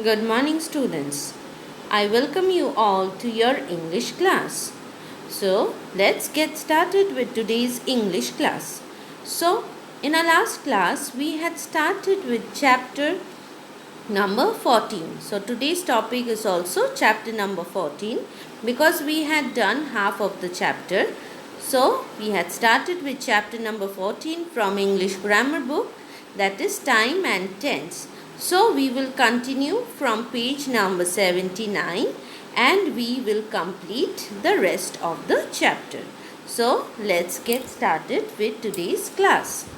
Good morning, students. I welcome you all to your English class. So, let's get started with today's English class. So, in our last class, we had started with chapter number 14. So, today's topic is also chapter number 14 because we had done half of the chapter. So, we had started with chapter number 14 from English grammar book, that is time and tense. So, we will continue from page number 79 and we will complete the rest of the chapter. So, let's get started with today's class.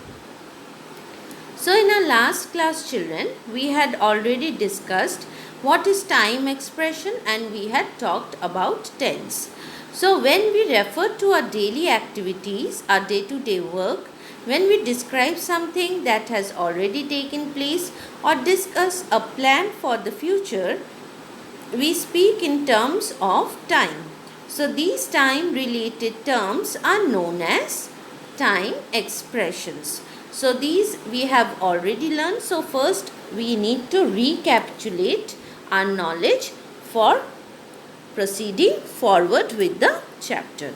So, in our last class, children, we had already discussed what is time expression and we had talked about tense. So, when we refer to our daily activities, our day-to-day work, when we describe something that has already taken place or discuss a plan for the future, we speak in terms of time. So, these time related terms are known as time expressions. So, these we have already learned. So, first we need to recapitulate our knowledge for proceeding forward with the chapter.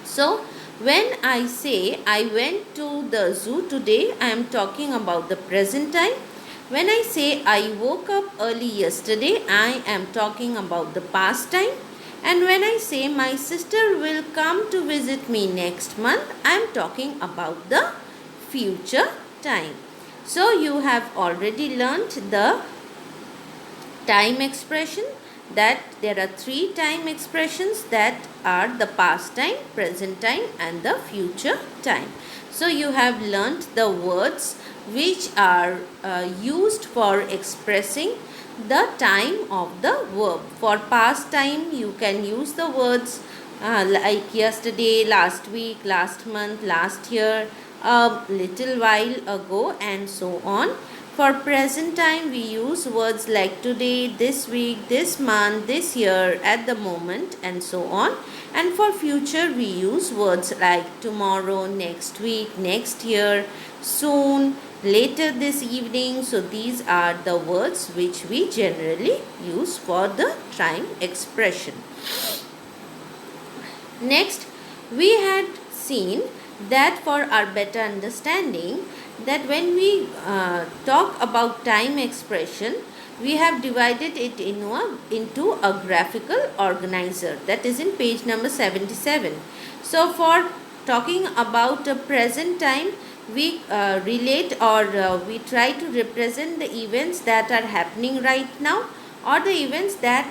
So, when I say I went to the zoo today, I am talking about the present time. When I say I woke up early yesterday, I am talking about the past time. And when I say my sister will come to visit me next month, I am talking about the future time. So, you have already learnt the time expression, that there are three time expressions, that are the past time, present time and the future time. So you have learnt the words which are used for expressing the time of the verb. For past time you can use the words like yesterday, last week, last month, last year, a little while ago and so on. For present time, we use words like today, this week, this month, this year, at the moment, and so on. And for future, we use words like tomorrow, next week, next year, soon, later this evening. So, these are the words which we generally use for the time expression. Next, we had seen that for our better understanding, that when we talk about time expression, we have divided it into a graphical organizer, that is in page number 77. So, for talking about a present time, we relate or we try to represent the events that are happening right now or the events that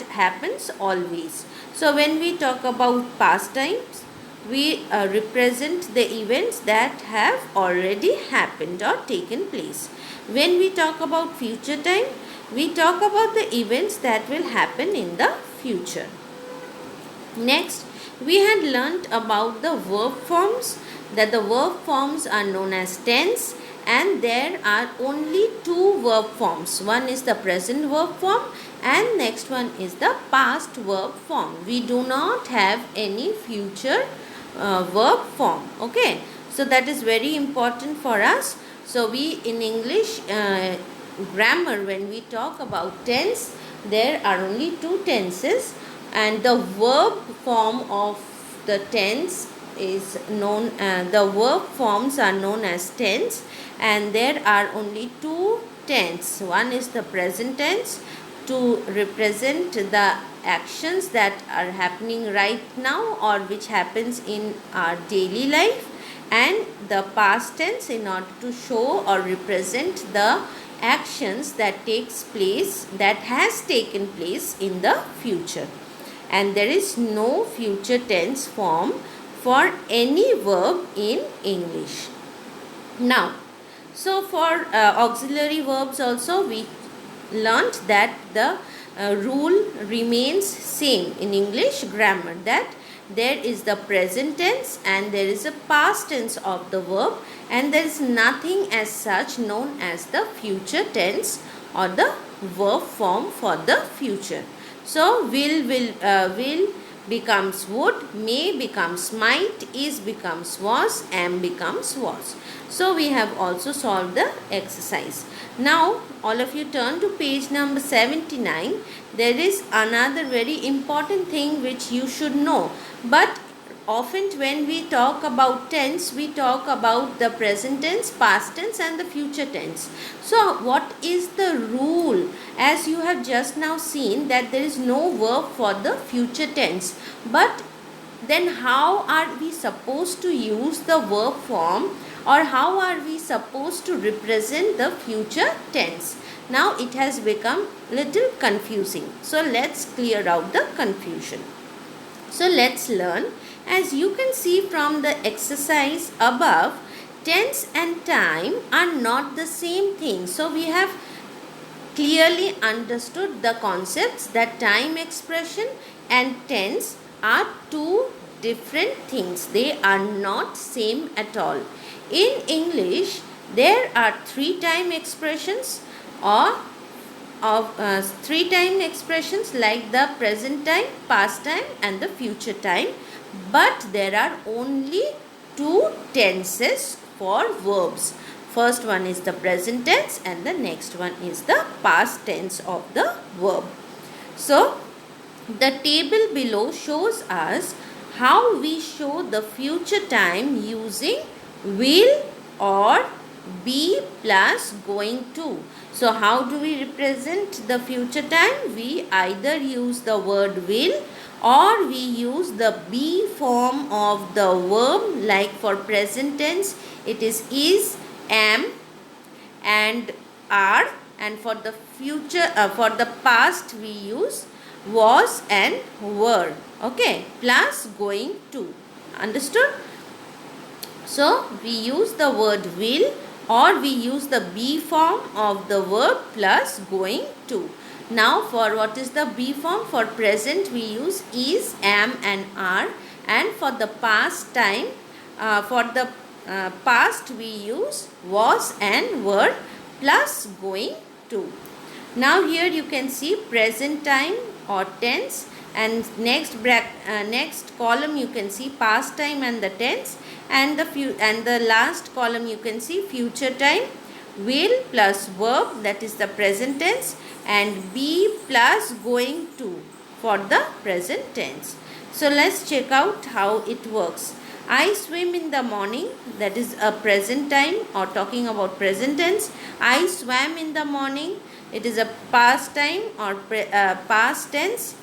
happens always. So, when we talk about past times, we represent the events that have already happened or taken place. When we talk about future time, we talk about the events that will happen in the future. Next, we had learnt about the verb forms, that the verb forms are known as tense and there are only two verb forms. One is the present verb form and next one is the past verb form. We do not have any future verb form. Okay, so that is very important for us. So we in English grammar, when we talk about tense, there are only two tenses and the verb form of the tense is known, the verb forms are known as tense and there are only two tense. One is the present tense to represent the actions that are happening right now or which happens in our daily life, and the past tense in order to show or represent the actions that has taken place in the future. And there is no future tense form for any verb in English. Now, so for auxiliary verbs also we learnt that the rule remains same in English grammar, that there is the present tense and there is a past tense of the verb and there is nothing as such known as the future tense or the verb form for the future. So, will becomes would, may becomes might, is becomes was, am becomes was. So we have also solved the exercise. Now all of you turn to page number 79. There is another very important thing which you should know. But often when we talk about tense, we talk about the present tense, past tense and the future tense. So what is the rule? As you have just now seen that there is no verb for the future tense. But then how are we supposed to use the verb form, or how are we supposed to represent the future tense? Now it has become little confusing. So let's clear out the confusion. So let's learn. As you can see from the exercise above, tense and time are not the same thing. So we have clearly understood the concepts that time expression and tense are two different things. They are not same at all. In English, there are three time expressions or three time expressions like the present time, past time and the future time. But there are only two tenses for verbs. First one is the present tense and the next one is the past tense of the verb. So the table below shows us how we show the future time using will or be plus going to. So how do we represent the future time? We either use the word will or we use the be form of the verb. Like for present tense it is, am and are, and for the future for the past we use was and were. Okay, plus going to. Understood? So we use the word will or we use the be form of the verb plus going to. Now for what is the be form? For present we use is, am and are, and for the past time for the past we use was and were plus going to. Now here you can see present time or tense, and next column you can see past time and the tense, and the last column you can see future time, will plus verb, that is the present tense, and be plus going to for the present tense. So let's check out how it works. I swim in the morning, that is a present time or talking about present tense. I swam in the morning, it is a past time or past tense.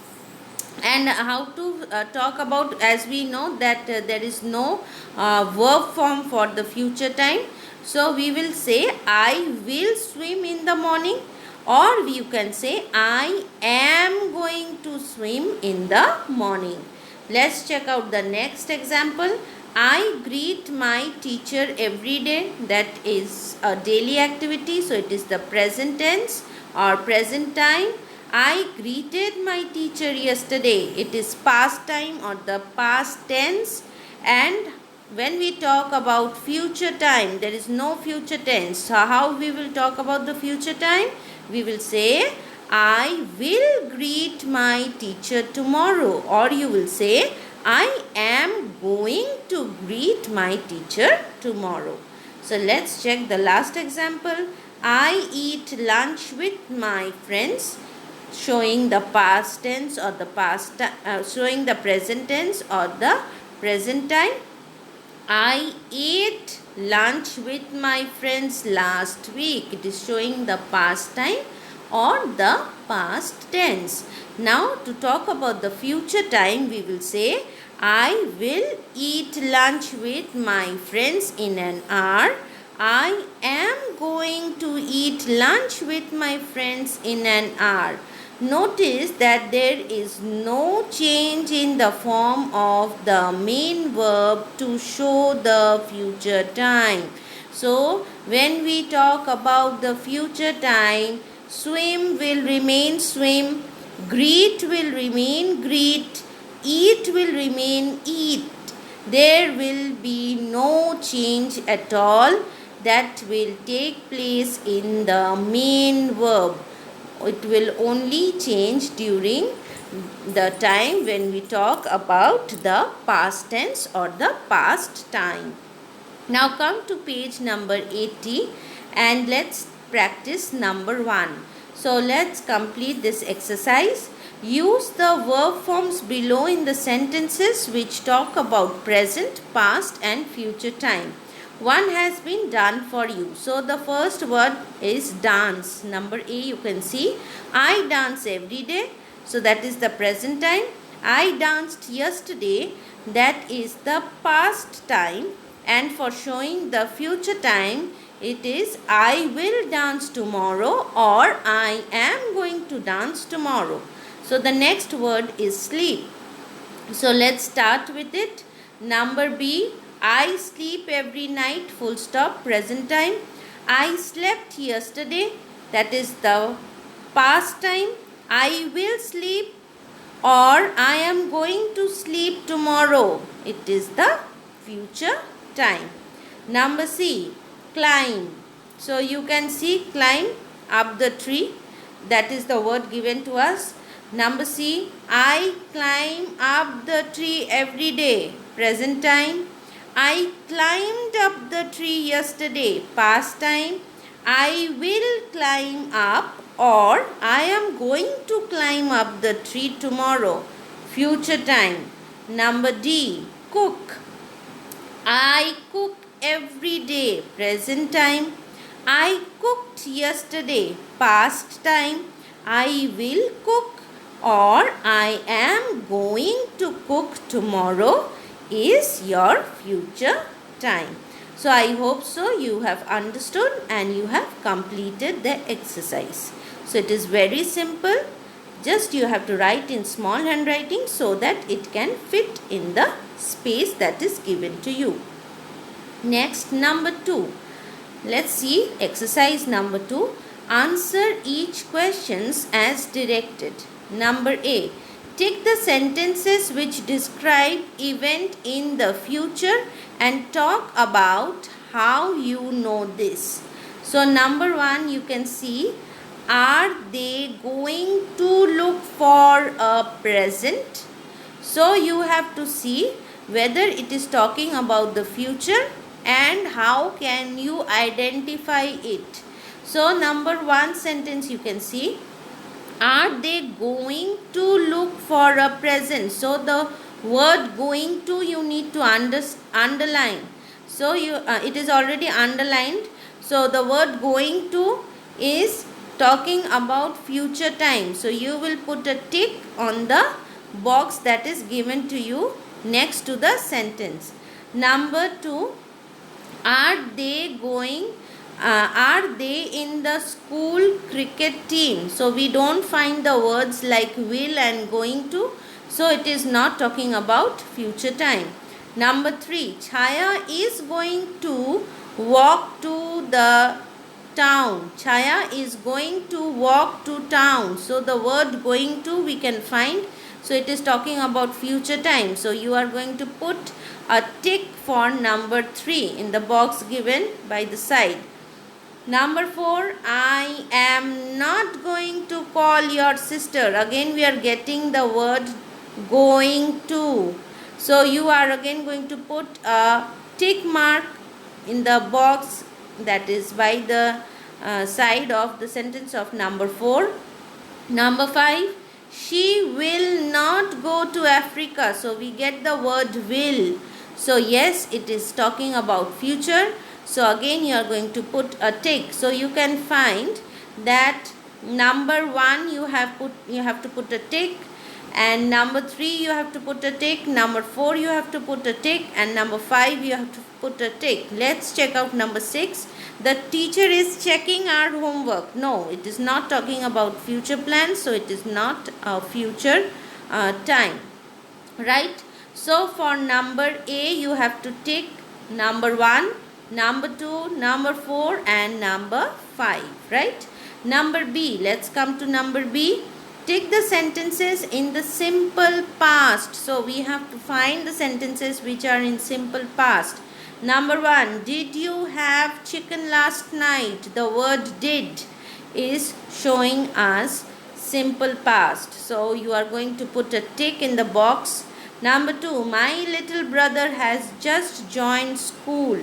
And how to talk about, as we know that there is no verb form for the future time. So we will say I will swim in the morning, or you can say I am going to swim in the morning. Let's check out the next example. I greet my teacher every day, that is a daily activity. So it is the present tense or present time. I greeted my teacher yesterday, it is past time or the past tense. And when we talk about future time, there is no future tense. So how we will talk about the future time? We will say I will greet my teacher tomorrow, or you will say I am going to greet my teacher tomorrow. So let's check the last example. I eat lunch with my friends, showing the past tense or the showing the present tense or the present time. I ate lunch with my friends last week, it is showing the past time or the past tense. Now to talk about the future time, we will say I will eat lunch with my friends in an hour. I am going to eat lunch with my friends in an hour. Notice that there is no change in the form of the main verb to show the future time. So when we talk about the future time, swim will remain swim, greet will remain greet, eat will remain eat. There will be no change at all that will take place in the main verb. It will only change during the time when we talk about the past tense or the past time. Now come to page number 80 and let's practice number 1. So let's complete this exercise. Use the verb forms below in the sentences which talk about present, past and future time. One has been done for you. So the first word is dance. Number A, you can see, I dance every day. So that is the present time. I danced yesterday. That is the past time. And for showing the future time, it is I will dance tomorrow or I am going to dance tomorrow. So the next word is sleep. So let's start with it. Number B, I sleep every night, full stop, present time. I slept yesterday, that is the past time. I will sleep or I am going to sleep tomorrow. It is the future time. Number C, climb. So you can see climb up the tree. That is the word given to us. Number C, I climb up the tree every day. Present time. I climbed up the tree yesterday. Past time. I will climb up or I am going to climb up the tree tomorrow. Future time. Number D, cook. I cook every day. Present time. I cooked yesterday. Past time. I will cook or I am going to cook tomorrow is your future time. So I hope so you have understood and you have completed the exercise. So it is very simple. Just you have to write in small handwriting so that it can fit in the space that is given to you. Next, number 2. Let's see exercise number 2. Answer each questions as directed. Number A. Take the sentences which describe event in the future and talk about how you know this. So number 1, you can see, are they going to look for a present? So you have to see whether it is talking about the future and how can you identify it. So number 1 sentence you can see, are they going to look for a present? So the word going to you need to underline. So it is already underlined. So the word going to is talking about future time. So you will put a tick on the box that is given to you next to the sentence. Number 2, are they in the school cricket team? So we don't find the words like will and going to. So it is not talking about future time. Number 3, Chaya is going to walk to the town. Chaya is going to walk to town. So the word going to we can find. So it is talking about future time. So you are going to put a tick for number 3 in the box given by the side. Number 4, I am not going to call your sister. Again we are getting the word going to. So you are again going to put a tick mark in the box that is by the side of the sentence of number 4. Number 5, she will not go to Africa. So we get the word will. So yes, it is talking about future. So again you are going to put a tick. So you can find that number 1 you have to put a tick, and number 3 you have to put a tick, number 4 you have to put a tick, and number 5 you have to put a tick. Let's check out number 6. The teacher is checking our homework. No, it is not talking about future plans. So it is not a future time, right? So for number A you have to tick number 1, number 2, number 4 and number 5, right? Number B, let's come to number B. Take the sentences in the simple past. So we have to find the sentences which are in simple past. Number 1, did you have chicken last night? The word did is showing us simple past. So you are going to put a tick in the box. Number 2, my little brother has just joined school.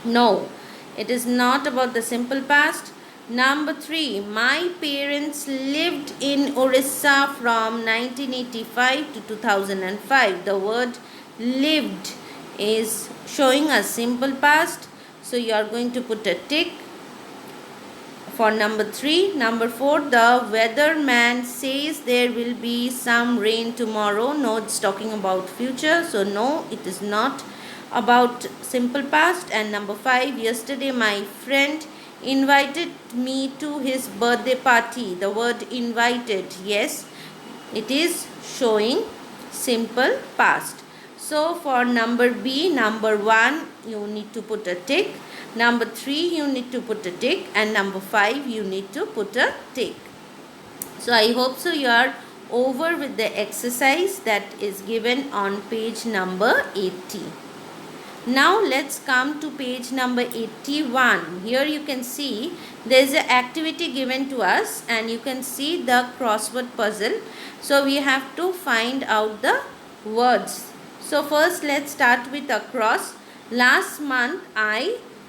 No, it is not about the simple past. Number 3, my parents lived in Orissa from 1985 to 2005. The word lived is showing a simple past. So you are going to put a tick for number 3. Number 4, the weatherman says there will be some rain tomorrow. No, it's talking about future. So no, it is not about simple past. And number 5, yesterday my friend invited me to his birthday party. The word invited, yes, it is showing simple past. So for number B, number 1, you need to put a tick. Number 3, you need to put a tick. And number 5, you need to put a tick. So I hope so you are over with the exercise that is given on page number 80. Now let's come to page number 81. Here you can see there is an activity given to us and you can see the crossword puzzle. So we have to find out the words. So first let's start with across. Last month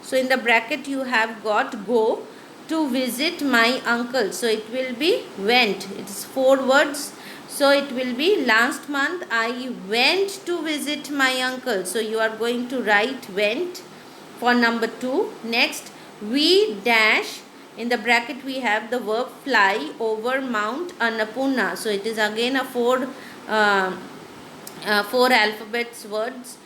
so in the bracket you have got go to visit my uncle. So it will be went. It is 4 words. So it will be last month I went to visit my uncle. So you are going to write went for number 2. Next, we dash. In the bracket we have the verb fly over Mount Annapurna. So it is again a 4 alphabets words.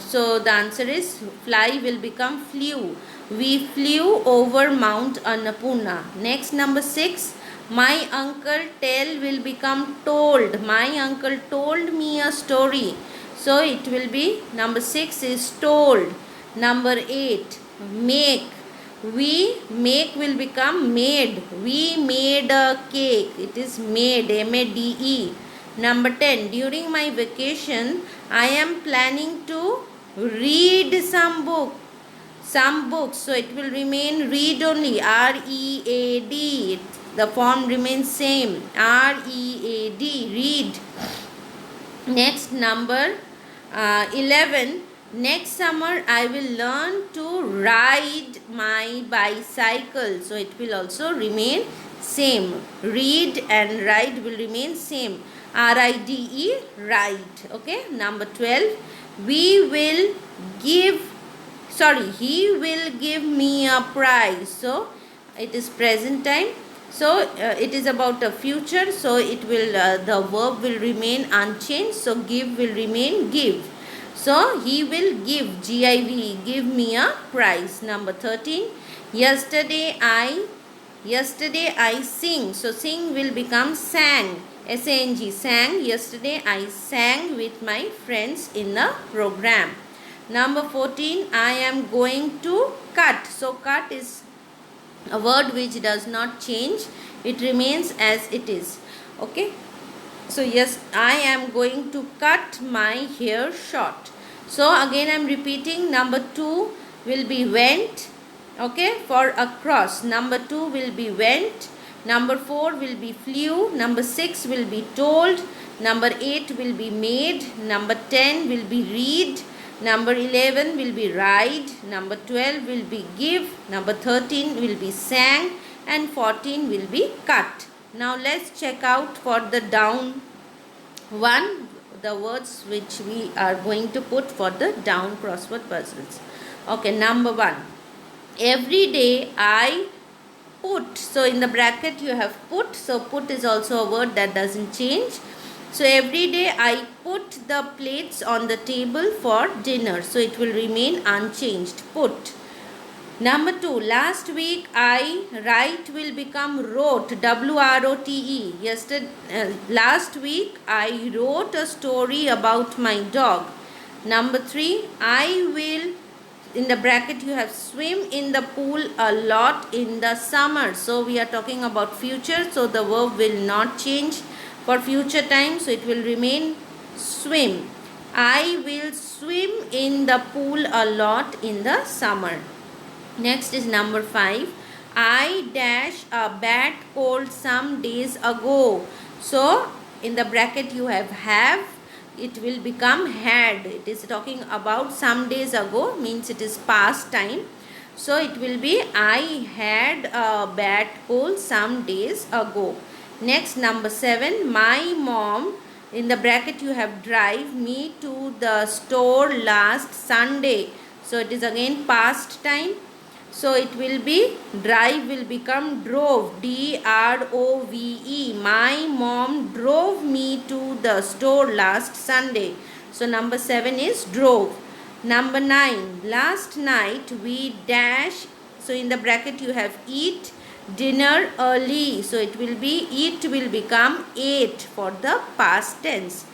So the answer is fly will become flew. We flew over Mount Annapurna. Next, number 6. My uncle tell will become told. My uncle told me a story. So it will be number 6 is told. Number 8, make. We make will become made. We made a cake. It is made, M-A-D-E. Number 10, during my vacation, I am planning to read some books. So it will remain read only, R-E-A-D. The form remains same, R-E-A-D, read. Next, number 11. Next summer I will learn to ride my bicycle. So it will also remain same. Read and ride will remain same. R-I-D-E, ride. Okay. Number 12. He will give me a prize. So it is present time. So it is about a future. So it will the verb will remain unchanged. So give will remain give. So he will give, G-I-V, give me a prize. Number 13. Yesterday I sing. So sing will become sang. S-A-N-G, sang. Yesterday I sang with my friends in a program. Number 14. I am going to cut. So cut is a word which does not change. It remains as it is. Okay. So yes, I am going to cut my hair short. So again I am repeating. Number 2 will be went. Okay. For across. Number 2 will be went. Number 4 will be flew. Number 6 will be told. Number 8 will be made. Number 10 will be read. Number 11 will be ride. Number 12 will be give. Number 13 will be sang. And 14 will be cut. Now let's check out for the down one, the words which we are going to put for the down crossword puzzles. Okay, number 1. Every day I put. So in the bracket you have put. So put is also a word that doesn't change. So every day I put the plates on the table for dinner. So it will remain unchanged. Put. Number 2. Last week I write will become wrote. W-R-O-T-E. Last week I wrote a story about my dog. Number 3. I will, in the bracket you have swim in the pool a lot in the summer. So we are talking about future. So the verb will not change for future time. So it will remain swim. I will swim in the pool a lot in the summer. Next is number 5. I dash a bad cold some days ago. So in the bracket you have, it will become had. It is talking about some days ago, means it is past time. So it will be I had a bad cold some days ago. Next, number 7, my mom, in the bracket you have drive me to the store last Sunday. So it is again past time. So it will be drive will become drove, D-R-O-V-E. My mom drove me to the store last Sunday. So number 7 is drove. Number 9, last night we dash. So in the bracket you have eat dinner early. So it will be eat will become ate for the past tense.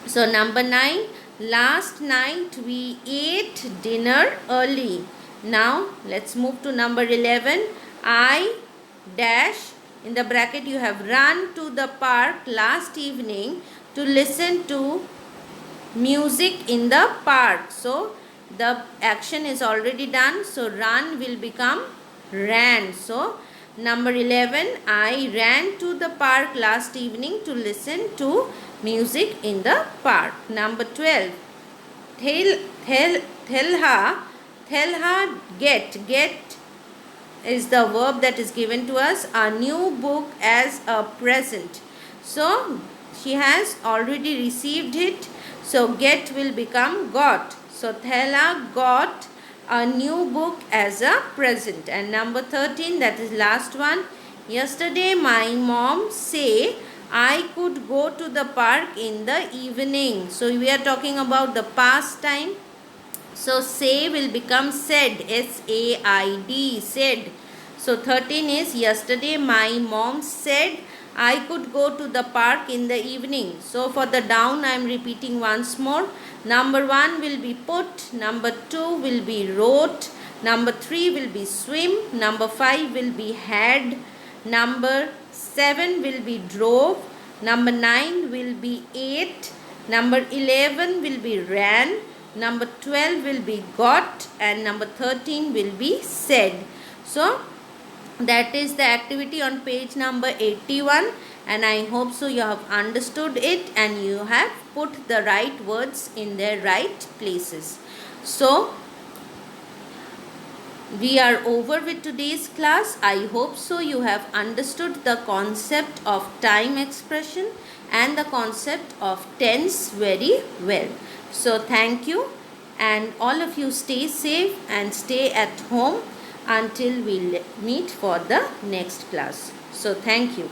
So number 9, last night we ate dinner early. Now let's move to number 11. I dash, in the bracket you have run to the park last evening to listen to music in the park. So the action is already done, so run will become ran. So number 11, I ran to the park last evening to listen to music in the park. Number 12, thelha get is the verb that is given to us, a new book as a present. So she has already received it, so get will become got. So Thela got a new book as a present. And number 13, that is last one, yesterday my mom say I could go to the park in the evening. So we are talking about the past time. So say will become said, S-A-I-D, said. So 13 is yesterday my mom said I could go to the park in the evening. So for the down I am repeating once more. Number 1 will be put, number 2 will be wrote, number 3 will be swim, number 5 will be had, number 7 will be drove, number 9 will be ate, number 11 will be ran, number 12 will be got, and number 13 will be said. So that is the activity on page number 81, and I hope so you have understood it and you have put the right words in their right places. So we are over with today's class. I hope so you have understood the concept of time expression and the concept of tense very well. So thank you, and all of you stay safe and stay at home until we meet for the next class. So thank you.